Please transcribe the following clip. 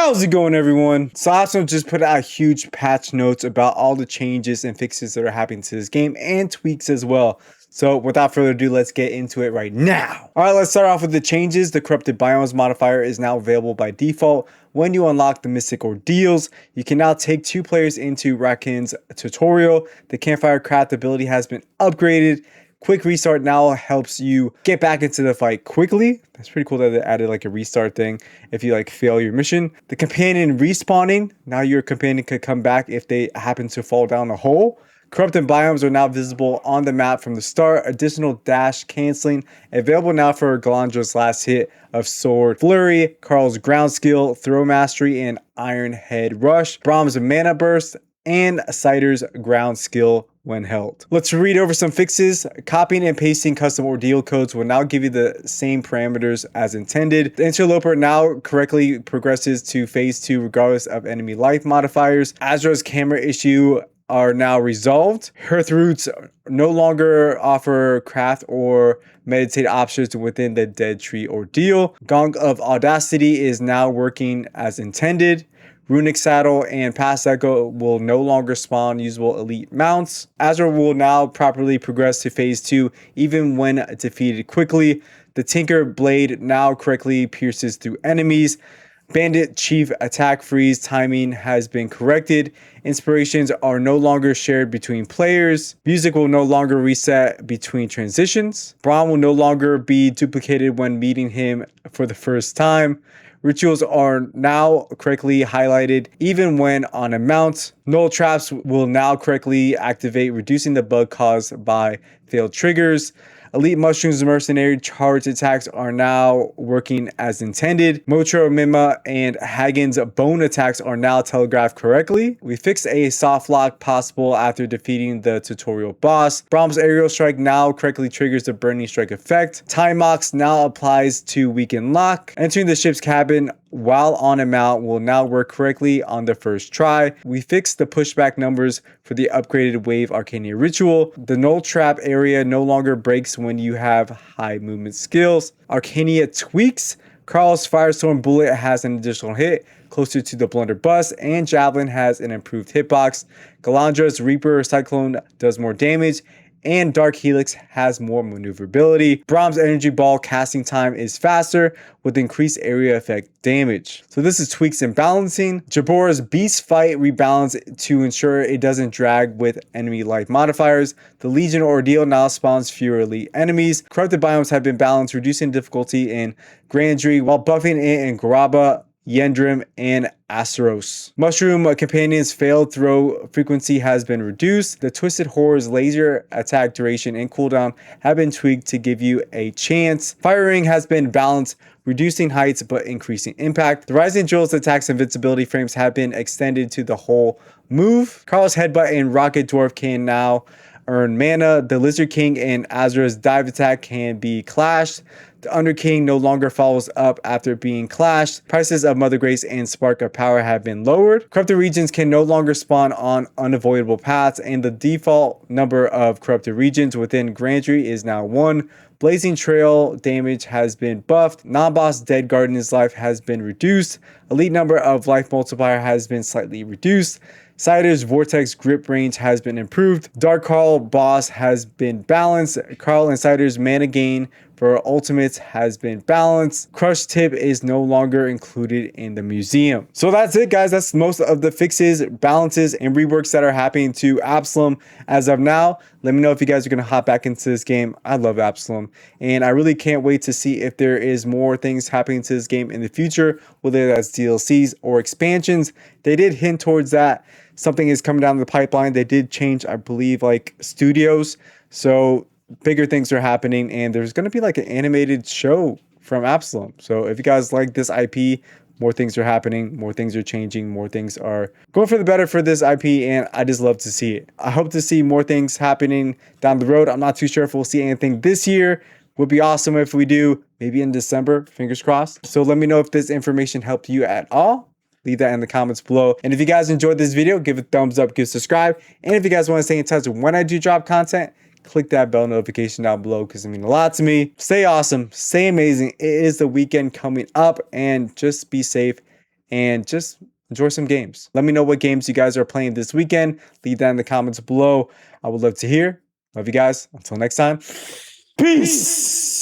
How's it going, everyone? So Absolum just put out huge patch notes about all the changes and fixes that are happening to this game and tweaks as well. So without further ado, let's get into it right now. All right, let's start off with the changes. The corrupted biomes modifier is now available by default. When you unlock the Mystic Ordeals, you can now take 2 players into Rakin's tutorial. The campfire craft ability has been upgraded. Quick restart now helps you get back into the fight quickly. That's pretty cool that they added like a restart thing if you like fail your mission. The companion respawning, now your companion could come back if they happen to fall down a hole. Corrupted biomes are now visible on the map from the start. Additional dash canceling available now for Galandra's last hit of Sword Flurry, Carl's ground skill, Throw Mastery, and Iron Head Rush, Brahm's mana burst, and Cider's ground skill when held. Let's read over some fixes. Copying and pasting custom ordeal codes will now give you the same parameters as intended. The interloper now correctly progresses to phase 2 regardless of enemy life modifiers. Azra's camera issue are now resolved. Hearth roots no longer offer craft or meditate options within the Dead Tree Ordeal. Gong of Audacity is now working as intended. Runic Saddle and Past Echo will no longer spawn usable elite mounts. Azra will now properly progress to phase 2 even when defeated quickly. The Tinker Blade now correctly pierces through enemies. Bandit Chief attack freeze timing has been corrected. Inspirations are no longer shared between players. Music will no longer reset between transitions. Braum will no longer be duplicated when meeting him for the first time. Rituals are now correctly highlighted even when on a mount. Null traps will now correctly activate, reducing the bug caused by failed triggers. Elite Mushrooms Mercenary charge attacks are now working as intended. Motro, Mima, and Hagen's bone attacks are now telegraphed correctly. We fixed a soft lock possible after defeating the tutorial boss. Brahm's Aerial Strike now correctly triggers the Burning Strike effect. Time Mox now applies to weaken lock. Entering the ship's cabin while on a mount will now work correctly on the first try. We fixed the pushback numbers for the upgraded Wave Arcania Ritual. The Null Trap area no longer breaks when you have high movement skills. Arcania tweaks. Carl's Firestorm Bullet has an additional hit closer to the Blunderbuss, and Javelin has an improved hitbox. Galandra's Reaper Cyclone does more damage, and Dark Helix has more maneuverability. Brahm's Energy Ball casting time is faster with increased area effect damage. So this is tweaks and balancing. Jabora's Beast Fight rebalance to ensure it doesn't drag with enemy life modifiers. The Legion Ordeal now spawns fewer elite enemies. Corrupted biomes have been balanced, reducing difficulty in Grandry while buffing it in Garaba, Yendrim, and Asteros. Mushroom Companion's failed throw frequency has been reduced. The Twisted Horror's laser attack duration and cooldown have been tweaked to give you a chance. Fire Ring has been balanced, reducing heights but increasing impact. The Rising Jewel's attacks invincibility frames have been extended to the whole move. Carl's Headbutt and Rocket Dwarf can now earn mana. The Lizard King and Azra's dive attack can be clashed. The Under King no longer follows up after being clashed. Prices of Mother Grace and Spark of Power have been lowered. Corrupted regions can no longer spawn on unavoidable paths, and the default number of corrupted regions within Grandry is now 1. Blazing Trail damage has been buffed. Non-boss Dead Garden's life has been reduced. Elite number of life multiplier has been slightly reduced. Cider's Vortex grip range has been improved. Dark Carl boss has been balanced. Carl and Cider's mana gain for ultimates has been balanced. Crush Tip is no longer included in the museum. So that's it, guys. That's most of the fixes, balances, and reworks that are happening to Absolum as of now. Let me know if you guys are going to hop back into this game. I love Absolum, and I really can't wait to see if there is more things happening to this game in the future, whether that's DLCs or expansions. They did hint towards that. Something is coming down the pipeline. They did change, I believe, like studios. So bigger things are happening, and there's going to be like an animated show from Absolum. So if you guys like this IP, more things are happening, more things are changing, more things are going for the better for this IP, and I just love to see it. I hope to see more things happening down the road. I'm not too sure if we'll see anything this year. Would be awesome if we do, maybe in December, fingers crossed. So let me know if this information helped you at all. Leave that in the comments below. And if you guys enjoyed this video, give it a thumbs up, give subscribe. And if you guys want to stay in touch when I do drop content, click that bell notification down below because it means a lot to me. Stay awesome, stay amazing. It is the weekend coming up, and just be safe and just enjoy some games. Let me know what games you guys are playing this weekend. Leave that in the comments below. I would love to hear. Love you guys. Until next time. Peace.